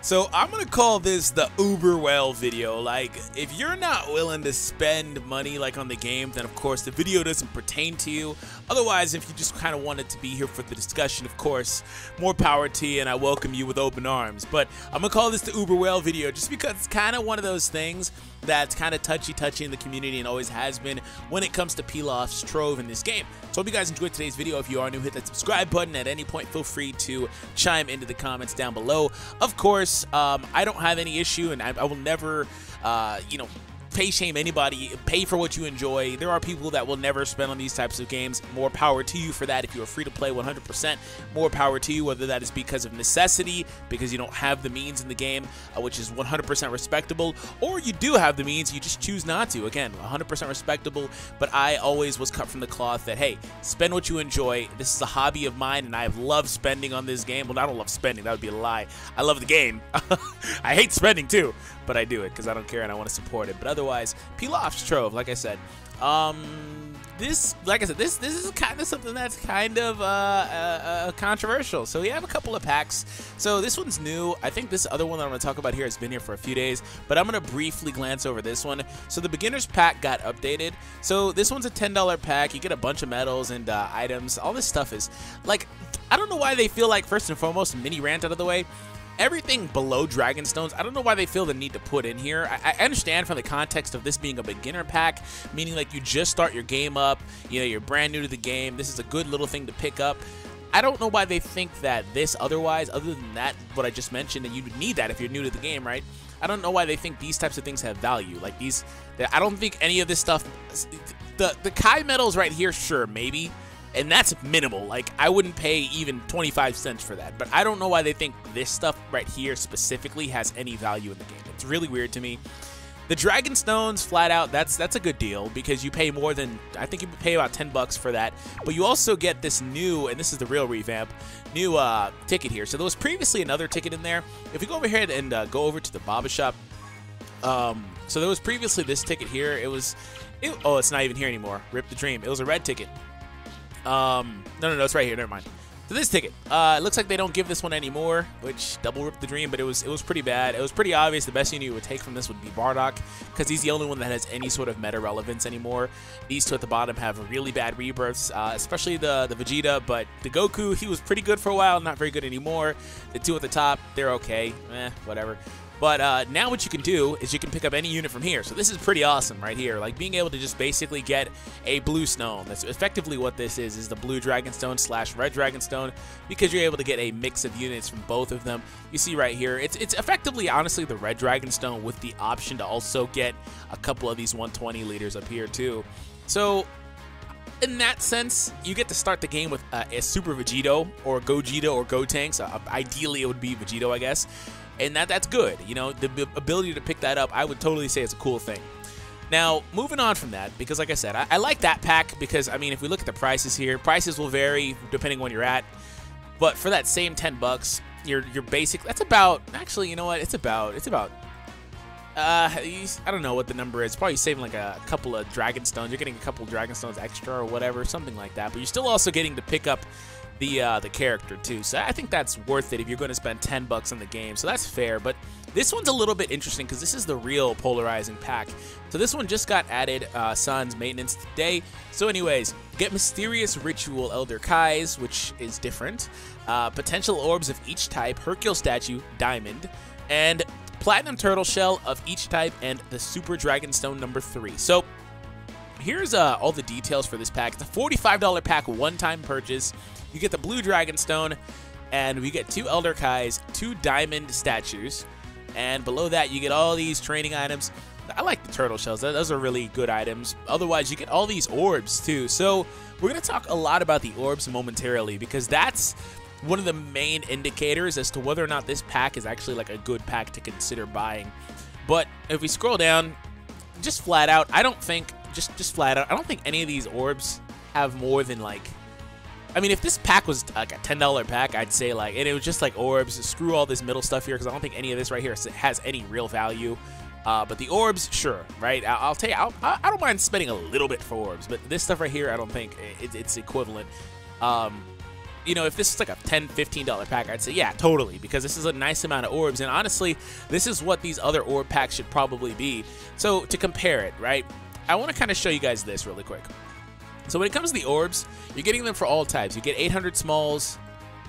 So I'm gonna call this the uber well video. Like, if you're not willing to spend money like on the game, then of course the video doesn't pertain to you. Otherwise, if you just kind of wanted to be here for the discussion, of course, more power to you, and I welcome you with open arms. But I'm gonna call this the uber well video just because it's kind of one of those things that's kind of touchy in the community and always has been when it comes to PILAF'S Trove in this game. So hope you guys enjoyed today's video. If you are new, hit that subscribe button. At any point, feel free to chime into the comments down below. Of course, I don't have any issue, and I will never, pay shame anybody. Pay for what you enjoy. There are people that will never spend on these types of games. More power to you for that. If you are free to play 100%, more power to you, whether that is because of necessity, because you don't have the means in the game, which is 100% respectable, or you do have the means, you just choose not to. Again, 100% respectable, but I always was cut from the cloth that, hey, spend what you enjoy. This is a hobby of mine, and I have loved spending on this game. Well, I don't love spending. That would be a lie. I love the game. I hate spending, too, but I do it because I don't care and I want to support it. But otherwise, PILAF'S Trove, like I said, this is kind of something that's kind of controversial. So we have a couple of packs. So this one's new. I think this other one that I'm going to talk about here has been here for a few days, but I'm going to briefly glance over this one. So the beginner's pack got updated. So this one's a $10 pack. You get a bunch of medals and items. All this stuff is like, I don't know why they feel like, first and foremost, mini rant out of the way, everything below Dragonstones, I don't know why they feel the need to put in here. I understand from the context of this being a beginner pack, meaning like you just start your game up, you know, you're brand new to the game, this is a good little thing to pick up. I don't know why they think that this otherwise, other than that, what I just mentioned, and you would need that if you're new to the game, right? I don't know why they think these types of things have value. Like these, I don't think any of this stuff, the Kai medals right here, sure, maybe. And that's minimal. Like, I wouldn't pay even 25 cents for that. But I don't know why they think this stuff right here specifically has any value in the game. It's really weird to me. The Dragonstones, flat out, that's a good deal because you pay more than, I think you pay about 10 bucks for that. But you also get this new, and this is the real revamp, new ticket here. So there was previously another ticket in there. If we go over here and go over to the Baba Shop, so there was previously this ticket here. Oh, it's not even here anymore. Rip the dream. It was a red ticket. No, it's right here. Never mind. So this ticket, it looks like they don't give this one anymore, which double ripped the dream, but it was pretty bad. It was pretty obvious the best unit you would take from this would be Bardock, because he's the only one that has any sort of meta relevance anymore. These two at the bottom have really bad rebirths, especially the Vegeta, but the Goku, he was pretty good for a while, not very good anymore. The two at the top, they're okay, whatever. But now what you can do is you can pick up any unit from here. So this is pretty awesome right here. Like being able to just basically get a blue stone. That's effectively what this is the blue Dragonstone / red Dragonstone, because you're able to get a mix of units from both of them. You see right here, it's effectively, honestly, the red Dragonstone with the option to also get a couple of these 120 liters up here too. So in that sense, you get to start the game with a Super Vegito or Gogeta or Gotenks. So ideally, it would be Vegito, I guess. And that's good. You know, the ability to pick that up, I would totally say it's a cool thing. Now, moving on from that, because like I said, I like that pack because, I mean, if we look at the prices here, prices will vary depending on where you're at. But for that same 10 bucks, your basic, that's about, actually, you know what, it's about, I don't know what the number is. Probably saving like a couple of Dragonstones. You're getting a couple of Dragonstones extra or whatever, something like that. But you're still also getting to pick up the character too, so I think that's worth it if you're going to spend 10 bucks on the game, so that's fair. But this one's a little bit interesting because this is the real polarizing pack. So this one just got added Sans maintenance today. So anyways, get Mysterious Ritual Elder Kais, which is different, potential orbs of each type, Hercule statue, diamond, and Platinum Turtle Shell of each type, and the Super Dragonstone number 3. So here's all the details for this pack. It's a $45 pack, one-time purchase. You get the blue Dragonstone, and we get 2 Elder Kais, 2 diamond statues, and below that you get all these training items. I like the turtle shells. Those are really good items. Otherwise, you get all these orbs too. So we're going to talk a lot about the orbs momentarily because that's one of the main indicators as to whether or not this pack is actually like a good pack to consider buying. But if we scroll down, just flat out, I don't think, just flat out, I don't think any of these orbs have more than like, I mean, if this pack was like a $10 pack, I'd say like, and it was just like orbs, screw all this middle stuff here because I don't think any of this right here has any real value. But the orbs, sure, right? I'll tell you, I don't mind spending a little bit for orbs, but this stuff right here, I don't think it's equivalent. you know, if this is like a $10, $15 pack, I'd say, yeah, totally, because this is a nice amount of orbs, and honestly, this is what these other orb packs should probably be. So to compare it, right, I want to kind of show you guys this really quick. So when it comes to the orbs, you're getting them for all types. You get 800 smalls,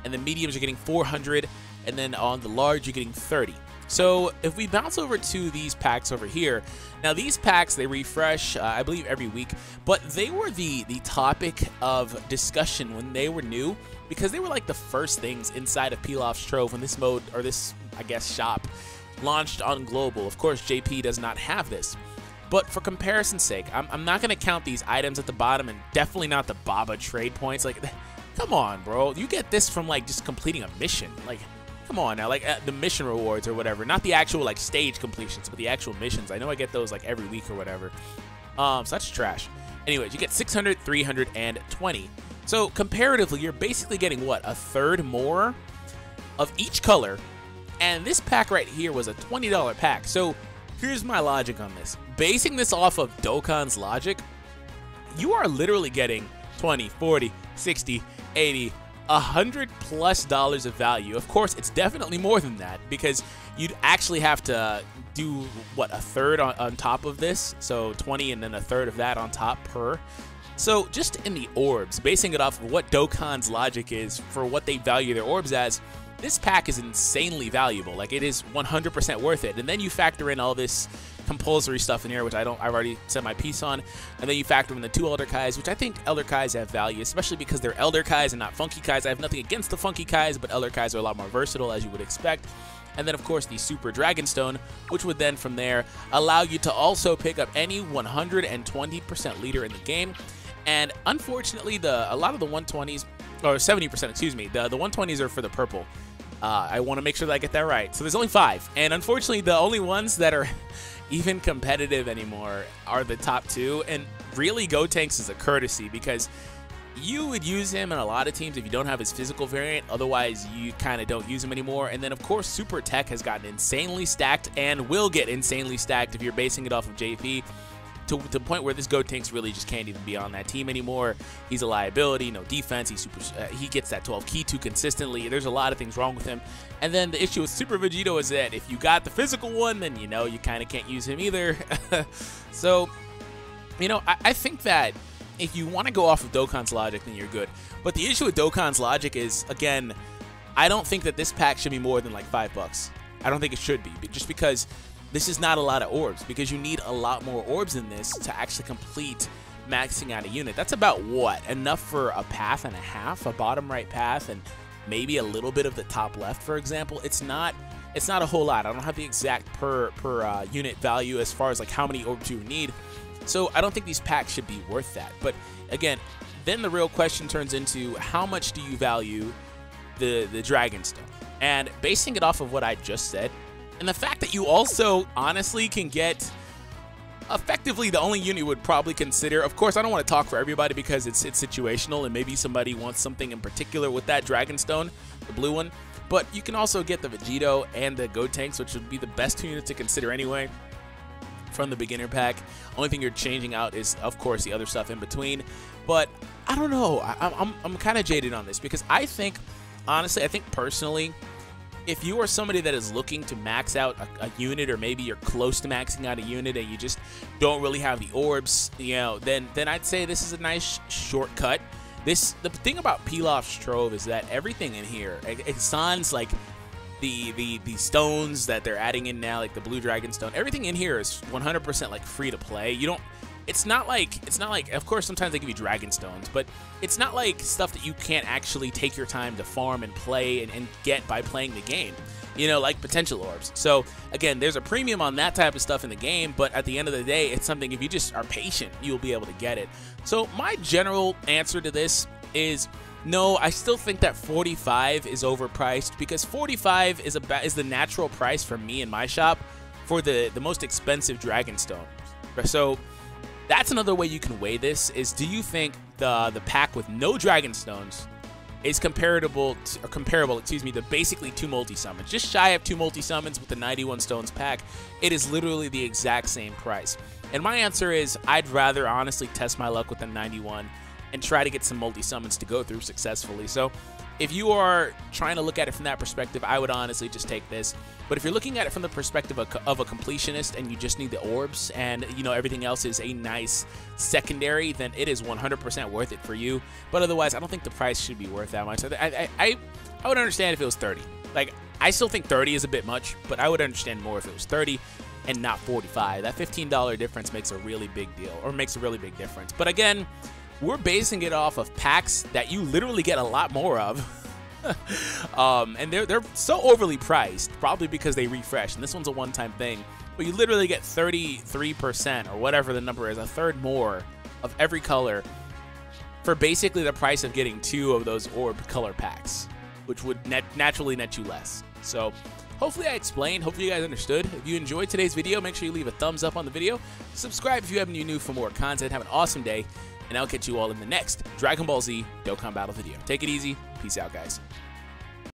and the mediums you're getting 400, and then on the large you're getting 30. So if we bounce over to these packs over here, now these packs, they refresh, I believe, every week, but they were the topic of discussion when they were new, because they were like the first things inside of PILAF'S Trove when this mode, or this, I guess, shop launched on global. Of course, JP does not have this. But for comparison's sake, I'm not going to count these items at the bottom, and definitely not the Baba trade points. Like, come on, bro. You get this from, like, just completing a mission. Like, come on now. Like, the mission rewards or whatever. Not the actual, like, stage completions, but the actual missions. I know I get those, like, every week or whatever. So that's trash. Anyways, you get 600, 300, and 20. So, comparatively, you're basically getting, what, a third more of each color. And this pack right here was a $20 pack. So, here's my logic on this. Basing this off of Dokkan's logic, you are literally getting 20, 40, 60, 80, $100+ of value. Of course, it's definitely more than that, because you'd actually have to do, what, a third on top of this? So 20 and then a third of that on top per. So just in the orbs, basing it off of what Dokkan's logic is for what they value their orbs as, this pack is insanely valuable. Like, it is 100% worth it. And then you factor in all this compulsory stuff in here, which I've already said my piece on. And then you factor in the 2 Elder Kais, which I think Elder Kais have value, especially because they're Elder Kais and not Funky Kais. I have nothing against the Funky Kais, but Elder Kais are a lot more versatile, as you would expect. And then, of course, the Super Dragonstone, which would then, from there, allow you to also pick up any 120% leader in the game. And unfortunately, a lot of the 120s, or 70%, excuse me, the 120s are for the purple. I want to make sure that I get that right. So there's only 5. And unfortunately, the only ones that are even competitive anymore are the top 2. And really, Gotenks is a courtesy, because you would use him in a lot of teams if you don't have his physical variant. Otherwise, you kind of don't use him anymore. And then, of course, Super Tech has gotten insanely stacked and will get insanely stacked if you're basing it off of JP. To the point where this Gotenks really just can't even be on that team anymore. He's a liability, no defense. He gets that 12 key too consistently. There's a lot of things wrong with him. And then the issue with Super Vegito is that if you got the physical one, then, you know, you kind of can't use him either. So, you know, I think that if you want to go off of Dokkan's logic, then you're good. But the issue with Dokkan's logic is, again, I don't think that this pack should be more than like $5. I don't think it should be, just because this is not a lot of orbs, because you need a lot more orbs in this to actually complete maxing out a unit. That's about, what, enough for a path and a half, a bottom right path, and maybe a little bit of the top left, for example. It's not a whole lot. I don't have the exact per unit value as far as like how many orbs you need. So I don't think these packs should be worth that. But again, then the real question turns into, how much do you value the Dragonstone? And basing it off of what I just said, and the fact that you also honestly can get effectively the only unit you would probably consider. Of course, I don't want to talk for everybody, because it's situational, and maybe somebody wants something in particular with that Dragonstone, the blue one. But you can also get the Vegito and the Gotenks, which would be the best 2 units to consider anyway from the beginner pack. Only thing you're changing out is, of course, the other stuff in between. But I don't know. I'm kind of jaded on this, because I think, honestly, I think personally, if you are somebody that is looking to max out a unit, or maybe you're close to maxing out a unit and you just don't really have the orbs, you know, then I'd say this is a nice shortcut. The thing about PILAF'S Trove is that everything in here, it sounds like the stones that they're adding in now, like the Blue Dragonstone, everything in here is 100% like free to play. You don't. It's not like, of course, sometimes they give you Dragonstones, but it's not like stuff that you can't actually take your time to farm and play and get by playing the game, you know, like potential orbs. So, again, there's a premium on that type of stuff in the game, but at the end of the day, it's something, if you just are patient, you'll be able to get it. So, my general answer to this is, no, I still think that 45 is overpriced, because 45 is the natural price for me in my shop for the most expensive Dragonstone. So, that's another way you can weigh this, is, do you think the pack with no Dragonstones is comparable, excuse me, to basically 2 multi-summons? Just shy of 2 multi-summons with the 91 stones pack. It is literally the exact same price. And my answer is, I'd rather honestly test my luck with the 91 and try to get some multi-summons to go through successfully. So if you are trying to look at it from that perspective, I would honestly just take this. But if you're looking at it from the perspective of a completionist and you just need the orbs and, you know, everything else is a nice secondary, then it is 100% worth it for you. But otherwise, I don't think the price should be worth that much. I would understand if it was 30. Like, I still think 30 is a bit much, but I would understand more if it was 30 and not 45. That $15 difference makes a really big deal, or makes a really big difference. But again, we're basing it off of packs that you literally get a lot more of. And they're so overly priced, probably because they refresh, and this one's a one-time thing, but you literally get 33% or whatever the number is, a third more of every color for basically the price of getting 2 of those orb color packs, which would naturally net you less. So hopefully I explained, hopefully you guys understood. If you enjoyed today's video, make sure you leave a thumbs up on the video, subscribe if you haven't new for more content. Have an awesome day, and I'll catch you all in the next Dragon Ball Z Dokkan Battle video. Take it easy. Peace out, guys.